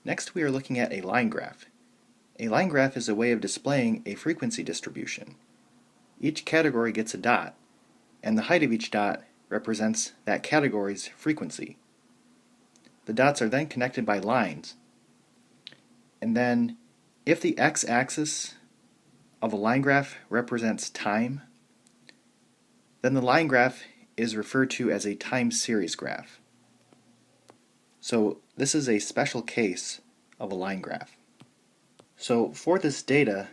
Next, we are looking at a line graph. A line graph is a way of displaying a frequency distribution. Each category gets a dot, and the height of each dot represents that category's frequency. The dots are then connected by lines, and then if the x-axis of a line graph represents time, then the line graph is referred to as a time series graph. So this is a special case of a line graph. So for this data,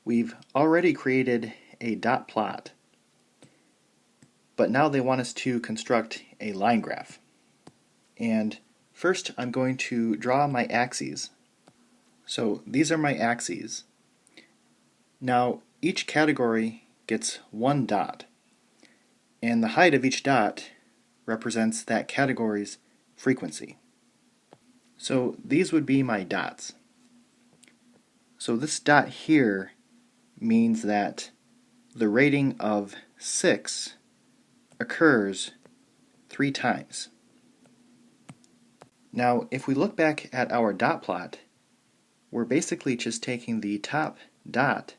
we've already created a dot plot, but now they want us to construct a line graph. And first I'm going to draw my axes. So these are my axes. Now each category gets one dot, and the height of each dot represents that category's frequency. So these would be my dots. So this dot here means that the rating of 6 occurs 3 times. Now if we look back at our dot plot, we're basically just taking the top dot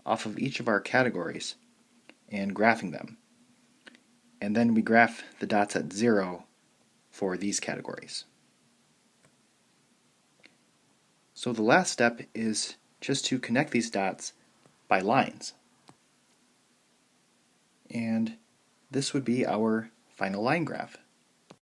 off of each of our categories and graphing them. And then we graph the dots at 0 for these categories. So the last step is just to connect these dots by lines. And this would be our final line graph.